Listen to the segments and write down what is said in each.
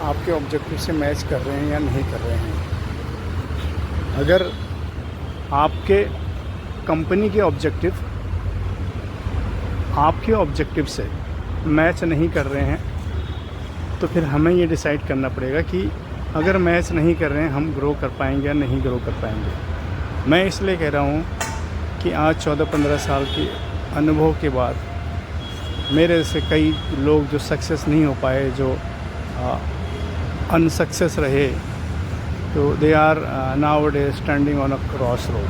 आपके ऑब्जेक्टिव से मैच कर रहे हैं या नहीं कर रहे हैं। अगर आपके कंपनी के ऑब्जेक्टिव आपके ऑब्जेक्टिव से मैच नहीं कर रहे हैं तो फिर हमें ये डिसाइड करना पड़ेगा कि अगर मैच नहीं कर रहे हैं हम ग्रो कर पाएंगे या नहीं ग्रो कर पाएंगे। मैं इसलिए कह रहा हूँ कि आज 14-15 साल के अनुभव के बाद मेरे से कई लोग जो सक्सेस नहीं हो पाए, जो अनसक्सेस रहे, तो they are now day standing on a cross road.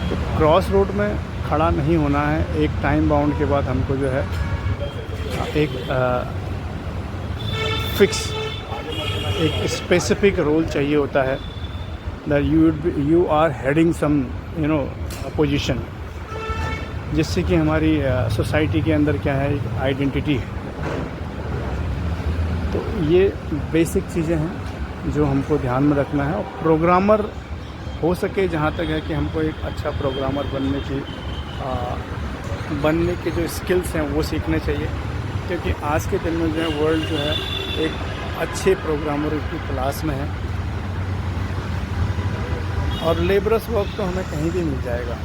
तो क्रॉस रोड में खड़ा नहीं होना है। एक टाइम बाउंड के बाद हमको जो है एक फिक्स एक स्पेसिफिक रोल चाहिए होता है, that you are heading some position, जिससे कि हमारी सोसाइटी के अंदर क्या है, एक आइडेंटिटी है। तो ये बेसिक चीज़ें हैं जो हमको ध्यान में रखना है। और प्रोग्रामर हो सके जहाँ तक है कि हमको एक अच्छा प्रोग्रामर बनने के जो स्किल्स हैं वो सीखने चाहिए, क्योंकि आज के दिन में जो है वर्ल्ड जो है एक अच्छे प्रोग्रामर की तलाश में है। और लेबरस वर्क तो हमें कहीं भी मिल जाएगा,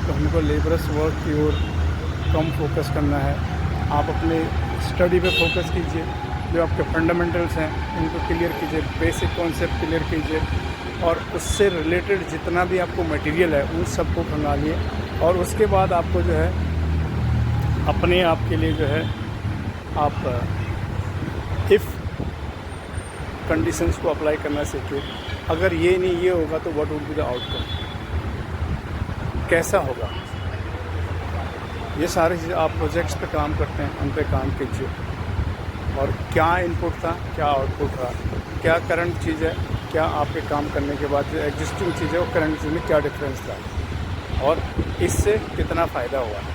तो हमको लेबरस वर्क की ओर कम फोकस करना है। आप अपने स्टडी पे फोकस कीजिए, जो आपके फंडामेंटल्स हैं उनको क्लियर कीजिए, बेसिक कॉन्सेप्ट क्लियर कीजिए, और उससे रिलेटेड जितना भी आपको मटेरियल है उन सबको खंगालिए। और उसके बाद आपको जो है अपने आप के लिए जो है आप इफ़ कंडीशंस को अप्लाई करना सीखिए। अगर ये नहीं ये होगा तो what would be the outcome, कैसा होगा। ये सारी चीज़ें आप प्रोजेक्ट्स पे काम करते हैं, उन पे काम कीजिए। और क्या इनपुट था, क्या आउटपुट रहा, क्या करंट चीज़ है, क्या आपके काम करने के बाद जो एग्जिस्टिंग चीज़ है वो करंट चीज़ में क्या डिफरेंस था, और इससे कितना फ़ायदा हुआ है,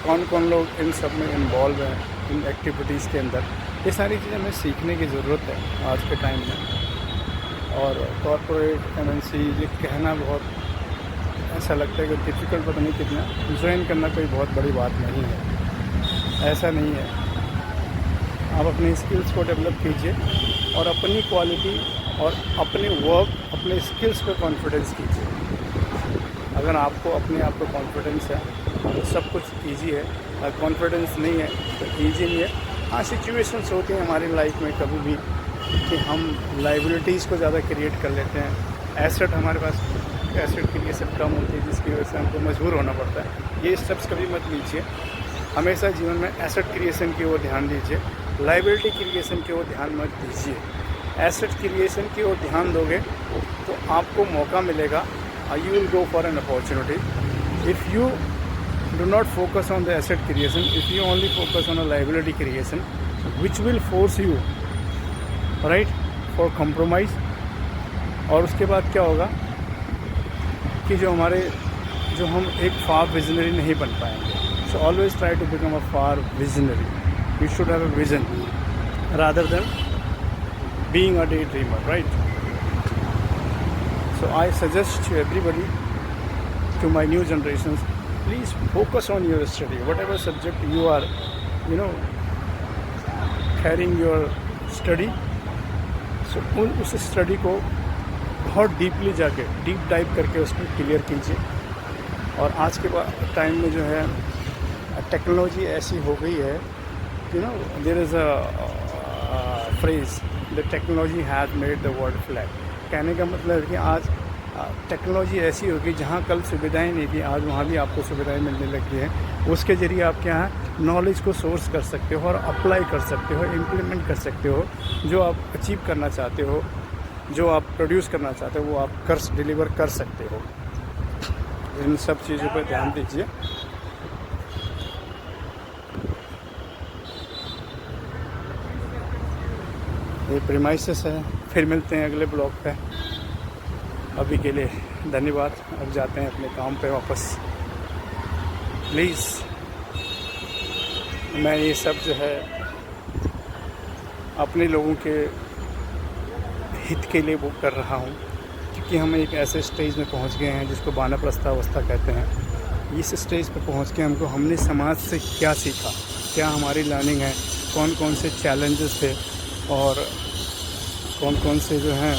कौन कौन लोग इन सब में इन्वॉल्व हैं इन एक्टिविटीज़ के अंदर। ये सारी चीज़ें हमें सीखने की ज़रूरत है आज के टाइम में। और कॉर्पोरेट MNC ये कहना बहुत ऐसा लगता है कि डिफ़िकल्ट, पता नहीं कितना, ज्वाइन करना कोई बहुत बड़ी बात नहीं है, ऐसा नहीं है। आप अपनी स्किल्स को डेवलप कीजिए और अपनी क्वालिटी और अपने वर्क, अपने स्किल्स पे कॉन्फिडेंस कीजिए। अगर आपको अपने आप पे कॉन्फिडेंस है तो सब कुछ इजी है, अगर कॉन्फिडेंस नहीं है तो इजी नहीं है। हाँ, सिचुएशंस होती हैं हमारी लाइफ में कभी भी कि हम लाइबिलिटीज़ को ज़्यादा क्रिएट कर लेते हैं, एसेट हमारे पास एसेट क्रिएशन कम होती है, जिसकी वजह से हमको मजबूर होना पड़ता है। ये स्टेप्स कभी मत लीजिए, हमेशा जीवन में एसेट क्रिएशन की ओर ध्यान दीजिए, लाइबिलिटी क्रिएशन की ओर ध्यान मत दीजिए। एसेट क्रिएशन की ओर ध्यान दोगे तो आपको मौका मिलेगा, you will go for an opportunity. If you do not focus on the asset creation, if you only focus on a liability creation, which will force you right for compromise। और उसके बाद क्या होगा कि जो हम एक फार विजनरी नहीं बन पाएंगे। So always try to become a far visionary, you should have a vision rather than being a daydreamer, right? So I suggest to everybody, to my new generations, please focus on your study, whatever subject you are carrying your study। so उस study को बहुत deeply जाके deep dive करके उसको clear कीजिए। और आज के टाइम में जो है टेक्नोलॉजी ऐसी हो गई है, there is a phrase, the technology has made the world flat. कहने का मतलब है कि आज टेक्नोलॉजी ऐसी होगी जहाँ कल सुविधाएं नहीं थी, आज वहाँ भी आपको सुविधाएं मिलने लगी हैं। उसके ज़रिए आप क्या है नॉलेज को सोर्स कर सकते हो और अप्लाई कर सकते हो, इम्प्लीमेंट कर सकते हो। जो आप अचीव करना चाहते हो, जो आप प्रोड्यूस करना चाहते हो, वो आप डिलीवर कर सकते हो। इन सब चीज़ों पर ध्यान दीजिए। ये प्रीमाइसेस है, फिर मिलते हैं अगले ब्लॉग पे। अभी के लिए धन्यवाद, अब जाते हैं अपने काम पे वापस। प्लीज़, मैं ये सब जो है अपने लोगों के हित के लिए वो कर रहा हूँ, क्योंकि हम एक ऐसे स्टेज में पहुँच गए हैं जिसको वानप्रस्थावस्था कहते हैं। इस स्टेज पे पहुँच के हमने समाज से क्या सीखा, क्या हमारी लर्निंग है, कौन कौन से चैलेंजेस थे और कौन कौन से जो हैं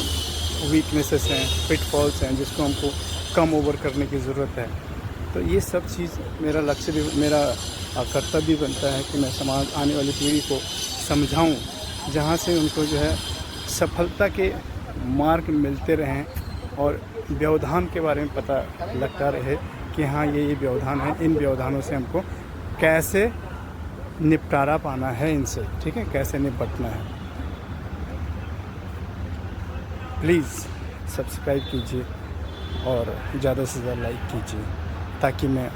वीकनेसेस हैं, पिटफॉल्स हैं जिसको हमको कम ओवर करने की ज़रूरत है। तो ये सब चीज़ मेरा लक्ष्य भी, मेरा कर्तव्य भी बनता है कि मैं समाज आने वाली पीढ़ी को समझाऊं, जहां से उनको जो है सफलता के मार्ग मिलते रहें और व्यवधान के बारे में पता लगता रहे कि हाँ ये व्यवधान है, इन व्यवधानों से हमको कैसे निपटारा पाना है इनसे, ठीक है, कैसे निपटना है। प्लीज़ सब्सक्राइब कीजिए और ज़्यादा से ज़्यादा लाइक कीजिए ताकि मैं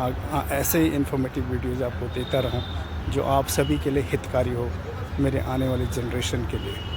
ऐसे ही इन्फॉर्मेटिव वीडियोज़ आपको देता रहूं जो आप सभी के लिए हितकारी हो, मेरे आने वाली जनरेशन के लिए।